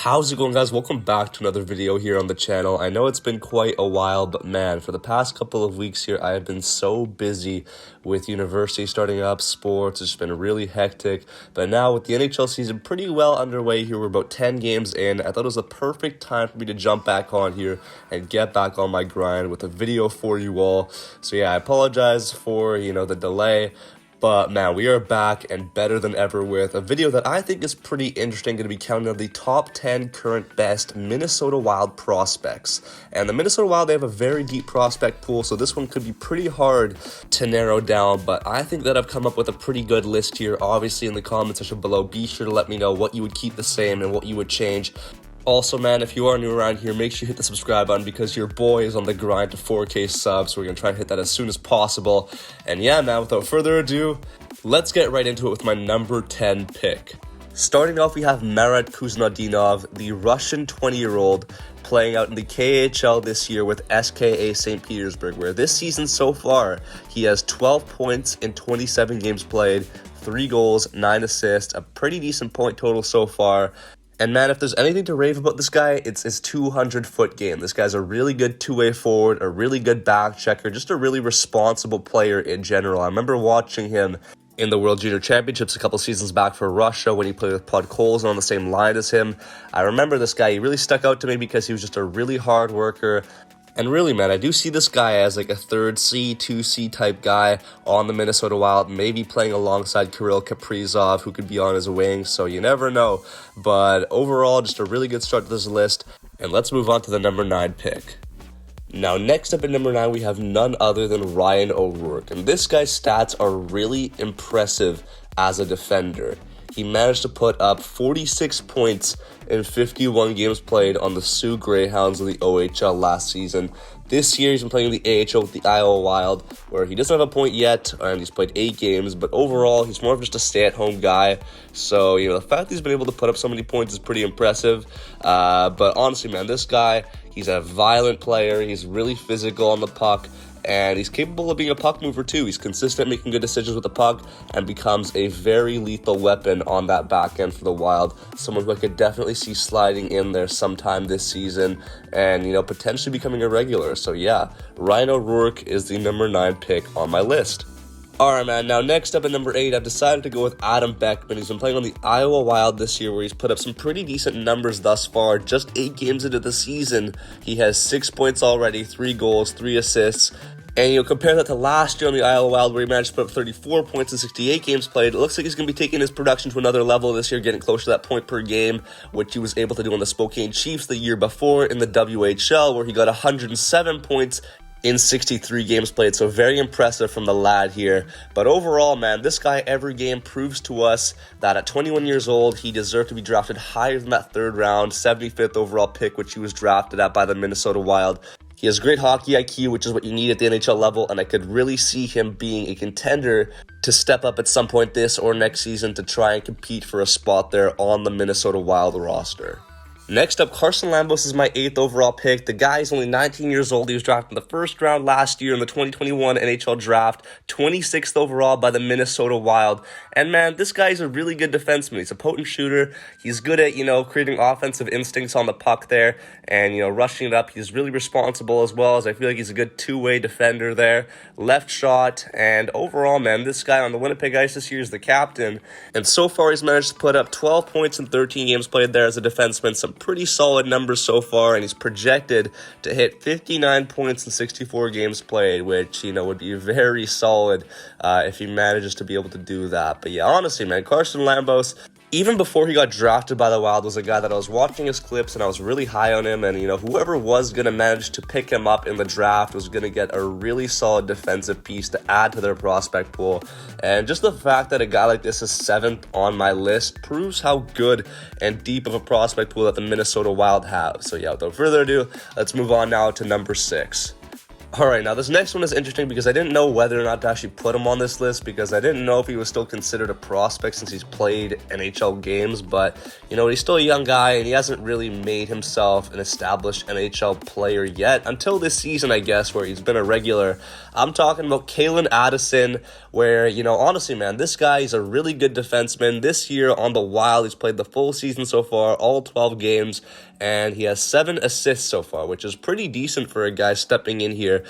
How's it going, guys? Welcome back to another video here on the channel. I know it's been quite a while, but man, for the past couple of weeks here, I have been so busy with university starting up, sports. It's been really hectic. But now with the NHL season pretty well underway here, we're about 10 games in. I thought it was the perfect time for me to jump back on here and get back on my grind with a video for you all. So yeah, I apologize for, the delay. But man, we are back and better than ever with a video that I think is pretty interesting, going to be counting on the top 10 current best Minnesota Wild prospects. And the Minnesota Wild, they have a very deep prospect pool, so this one could be pretty hard to narrow down, but I think that I've come up with a pretty good list here. Obviously, in the comment section below, be sure to let me know what you would keep the same and what you would change. Also, man, if you are new around here, make sure you hit the subscribe button because your boy is on the grind to 4K subs. So we're going to try and hit that as soon as possible. And yeah, man, without further ado, let's get right into it with my number 10 pick. Starting off, we have Marat Kuznetsov, the Russian 20-year-old, playing out in the KHL this year with SKA St. Petersburg, where this season so far, he has 12 points in 27 games played, 3 goals, 9 assists, a pretty decent point total so far. And man, if there's anything to rave about this guy, it's his 200-foot game. This guy's a really good two-way forward, a really good back checker, just a really responsible player in general. I remember watching him in the World Junior Championships a couple seasons back for Russia when he played with Pud Colson on the same line as him. I remember this guy. He really stuck out to me because he was just a really hard worker. And really, man, I do see this guy as like a 3rd C, 2C type guy on the Minnesota Wild, maybe playing alongside Kirill Kaprizov, who could be on his wing, so you never know. But overall, just a really good start to this list. And let's move on to the number 9 pick. Now, next up at number 9, we have none other than Ryan O'Rourke. And this guy's stats are really impressive as a defender. He managed to put up 46 points in 51 games played on the Sioux Greyhounds of the OHL last season. This year, he's been playing in the AHL with the Iowa Wild, where he doesn't have a point yet, and he's played 8 games, but overall, he's more of just a stay-at-home guy. So, the fact that he's been able to put up so many points is pretty impressive. But honestly, man, this guy, he's a violent player. He's really physical on the puck. And he's capable of being a puck mover too. He's consistent, making good decisions with the puck, and becomes a very lethal weapon on that back end for the Wild. Someone who I could definitely see sliding in there sometime this season and, potentially becoming a regular. So yeah, Ryan O'Rourke is the number 9 pick on my list. Alright, man, now next up at number 8, I've decided to go with Adam Beckman. He's been playing on the Iowa Wild this year, where he's put up some pretty decent numbers thus far. Just 8 games into the season, he has 6 points already, 3 goals, 3 assists. And compare that to last year on the Iowa Wild, where he managed to put up 34 points in 68 games played. It looks like he's going to be taking his production to another level this year, getting close to that point per game, which he was able to do on the Spokane Chiefs the year before in the WHL, where he got 107 points in 63 games played. So very impressive from the lad here. But overall, man, this guy every game proves to us that at 21 years old, he deserved to be drafted higher than that 3rd round, 75th overall pick, which he was drafted at by the Minnesota Wild. He has great hockey IQ, which is what you need at the NHL level, and I could really see him being a contender to step up at some point this or next season to try and compete for a spot there on the Minnesota Wild roster. Next up, Carson Lambos is my 8th overall pick. The guy is only 19 years old. He was drafted in the 1st round last year in the 2021 NHL draft, 26th overall by the Minnesota Wild. And man, this guy is a really good defenseman. He's a potent shooter. He's good at, creating offensive instincts on the puck there and, rushing it up. He's really responsible as well, as I feel like he's a good two-way defender there. Left shot, and overall, man, this guy on the Winnipeg Ice this year is the captain. And so far, he's managed to put up 12 points in 13 games played there as a defenseman. Some pretty solid numbers so far, and he's projected to hit 59 points in 64 games played, which, would be very solid if he manages to be able to do that. But yeah, honestly, man, Carson Lambos, even before he got drafted by the Wild, was a guy that I was watching his clips and I was really high on him. And, whoever was going to manage to pick him up in the draft was going to get a really solid defensive piece to add to their prospect pool. And just the fact that a guy like this is 7th on my list proves how good and deep of a prospect pool that the Minnesota Wild have. So yeah, without further ado, let's move on now to number 6. All right, now this next one is interesting because I didn't know whether or not to actually put him on this list because I didn't know if he was still considered a prospect since he's played NHL games, but he's still a young guy and he hasn't really made himself an established NHL player yet until this season, I guess, where he's been a regular. I'm talking about Calen Addison, where, honestly, man, this guy is a really good defenseman. This year on the Wild, he's played the full season so far, all 12 games, and he has 7 assists so far, which is pretty decent for a guy stepping in here.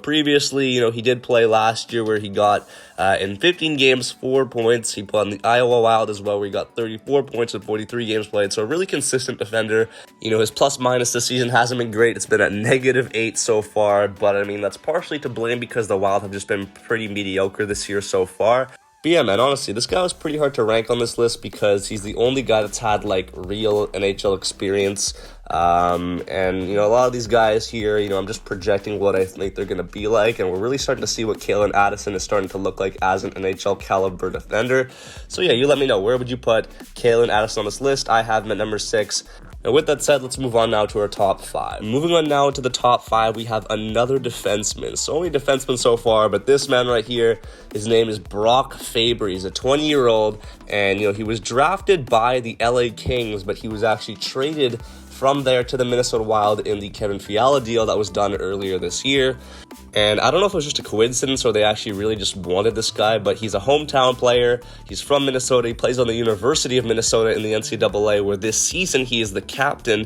Previously, he did play last year where he got, in 15 games, 4 points. He played on the Iowa Wild as well, where he got 34 points in 43 games played. So a really consistent defender. His plus-minus this season hasn't been great. It's been at -8 so far, but, that's partially to blame because the Wild have just been pretty mediocre this year so far. But yeah, man, honestly, this guy was pretty hard to rank on this list because he's the only guy that's had, real NHL experience. And a lot of these guys here, I'm just projecting what I think they're going to be like, and we're really starting to see what Calen Addison is starting to look like as an NHL caliber defender. So yeah, you let me know, where would you put Calen Addison on this list? I have him at number 6. And with that said, let's move on now to our top 5. Moving on now to the top 5, we have another defenseman. So only defenseman so far, but this man right here, his name is Brock Faber. He's a 20-year-old, and he was drafted by the LA Kings, but he was actually traded from there to the Minnesota Wild in the Kevin Fiala deal that was done earlier this year. And I don't know if it was just a coincidence or they actually really just wanted this guy, but he's a hometown player. He's from Minnesota. He plays on the University of Minnesota in the NCAA, where this season he is the captain,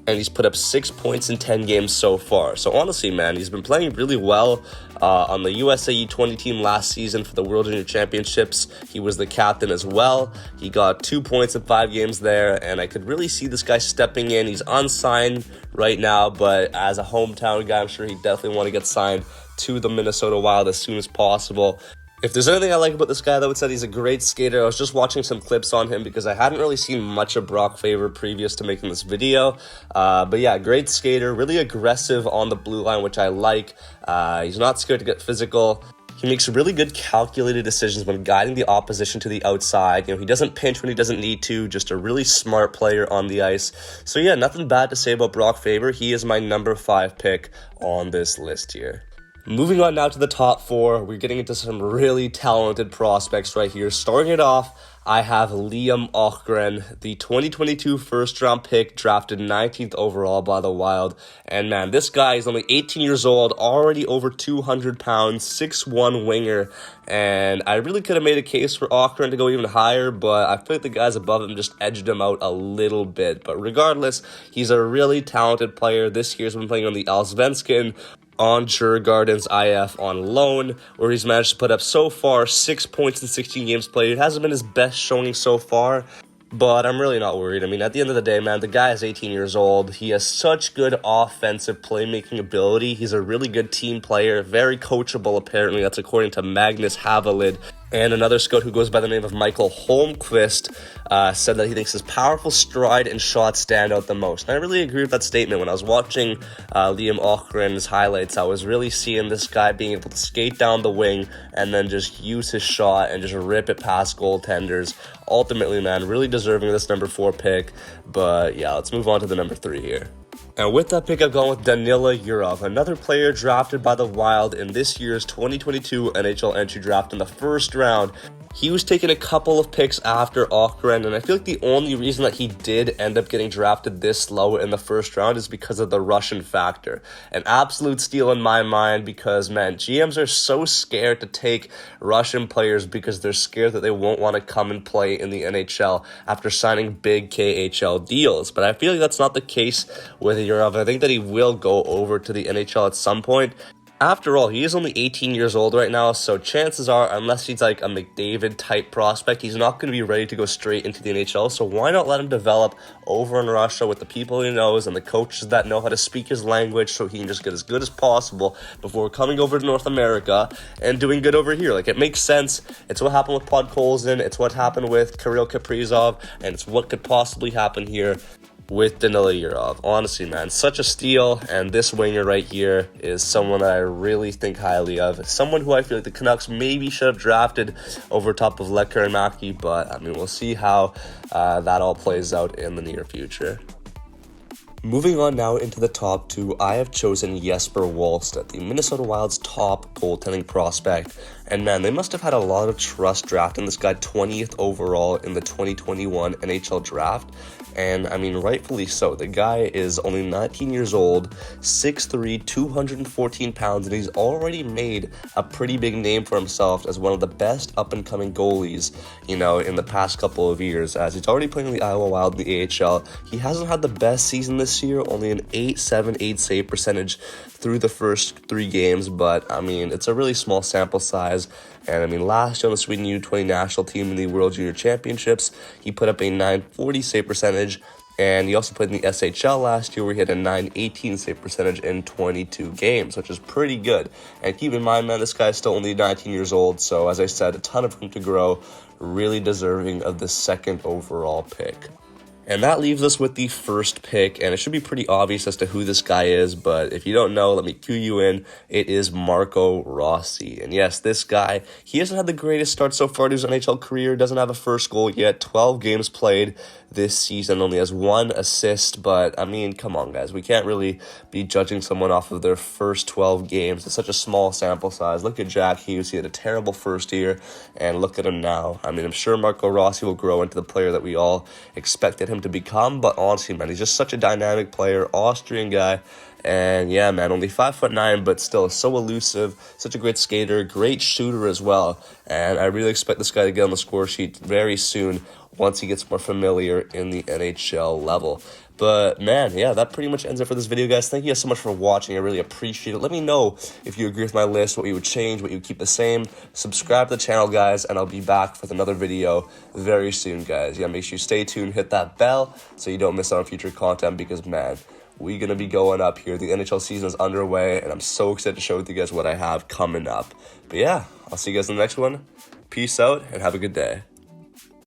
and he's put up 6 points in 10 games so far. So honestly, man, he's been playing really well on the USA U20 team last season for the World Junior Championships. He was the captain as well. He got 2 points in 5 games there, and I could really see this guy stepping in. He's unsigned right now, but as a hometown guy, I'm sure he definitely want to get signed to the Minnesota Wild as soon as possible. If there's anything I like about this guy, though, it's that he's a great skater. I was just watching some clips on him because I hadn't really seen much of Brock Faber previous to making this video. But yeah, great skater, really aggressive on the blue line, which I like. He's not scared to get physical. He makes really good calculated decisions when guiding the opposition to the outside. He doesn't pinch when he doesn't need to, just a really smart player on the ice. So yeah, nothing bad to say about Brock Faber. He is my number 5 pick on this list here. Moving on now to the top 4, we're getting into some really talented prospects right here. Starting it off, I have Liam Ohgren, the 2022 first-round pick, drafted 19th overall by the Wild. And man, this guy is only 18 years old, already over 200 pounds, 6'1" winger. And I really could have made a case for Ohgren to go even higher, but I feel like the guys above him just edged him out a little bit. But regardless, he's a really talented player. This year's been playing on the Allsvenskan, on Djurgården's IF on loan, where he's managed to put up so far 6 points in 16 games played. It hasn't been his best showing so far, but I'm really not worried. At the end of the day, man, the guy is 18 years old. He has such good offensive playmaking ability. He's a really good team player, very coachable, apparently. That's according to Magnus Havelid. And another scout who goes by the name of Michael Holmquist said that he thinks his powerful stride and shot stand out the most. And I really agree with that statement. When I was watching Liam Ohgren's highlights, I was really seeing this guy being able to skate down the wing and then just use his shot and just rip it past goaltenders. Ultimately, man, really deserving of this number 4 pick. But yeah, let's move on to the number 3 here. And with that pick, I've gone with Danila Yurov, another player drafted by the Wild in this year's 2022 NHL entry draft in the first round. He was taking a couple of picks after Ohgren, and I feel like the only reason that he did end up getting drafted this low in the first round is because of the Russian factor. An absolute steal in my mind because, man, GMs are so scared to take Russian players because they're scared that they won't want to come and play in the NHL after signing big KHL deals. But I feel like that's not the case with Yurov. I think that he will go over to the NHL at some point. After all, he is only 18 years old right now, so chances are, unless he's like a McDavid-type prospect, he's not going to be ready to go straight into the NHL, so why not let him develop over in Russia with the people he knows and the coaches that know how to speak his language so he can just get as good as possible before coming over to North America and doing good over here. It makes sense. It's what happened with Podkolzin, it's what happened with Kirill Kaprizov, and it's what could possibly happen here with Danila Yurov. Honestly, man, such a steal, and this winger right here is someone that I really think highly of. Someone who I feel like the Canucks maybe should have drafted over top of Lecker and Mackey, but we'll see how that all plays out in the near future. Moving on now into the top two, I have chosen Jesper Wallstedt, the Minnesota Wild's top goaltending prospect. And man, they must have had a lot of trust drafting this guy 20th overall in the 2021 NHL draft. And I mean, rightfully so. The guy is only 19 years old, 6'3", 214 pounds, and he's already made a pretty big name for himself as one of the best up-and-coming goalies, in the past couple of years, as he's already playing in the Iowa Wild in the AHL. He hasn't had the best season this year, only an .878 save percentage through the first 3 games, but I mean, it's a really small sample size. And I mean, last year on the Sweden U20 national team in the World Junior Championships, he put up a .940 save percentage, and he also played in the SHL last year where he had a .918 save percentage in 22 games, which is pretty good. And keep in mind, man, this guy's still only 19 years old, so as I said, a ton of room to grow, really deserving of the second overall pick. And that leaves us with the first pick, and it should be pretty obvious as to who this guy is, but if you don't know, let me cue you in. It is Marco Rossi. And yes, this guy, he hasn't had the greatest start so far to his NHL career, doesn't have a first goal yet, 12 games played this season, only has 1 assist, but I mean, come on guys, we can't really be judging someone off of their first 12 games. It's such a small sample size. Look at Jack Hughes, he had a terrible first year, and look at him now. I mean, I'm sure Marco Rossi will grow into the player that we all expected him to become, but honestly, man, he's just such a dynamic player, Austrian guy, and yeah, man, only 5'9", but still so elusive, such a great skater, great shooter as well, and I really expect this guy to get on the score sheet very soon once he gets more familiar in the NHL level. But man, yeah, that pretty much ends it for this video, guys. Thank you guys so much for watching. I really appreciate it. Let me know if you agree with my list, what you would change, what you would keep the same. Subscribe to the channel, guys, and I'll be back with another video very soon, guys. Yeah, make sure you stay tuned, hit that bell so you don't miss out on future content because, man, we're going to be going up here. The NHL season is underway, and I'm so excited to show you guys what I have coming up. But yeah, I'll see you guys in the next one. Peace out, and have a good day.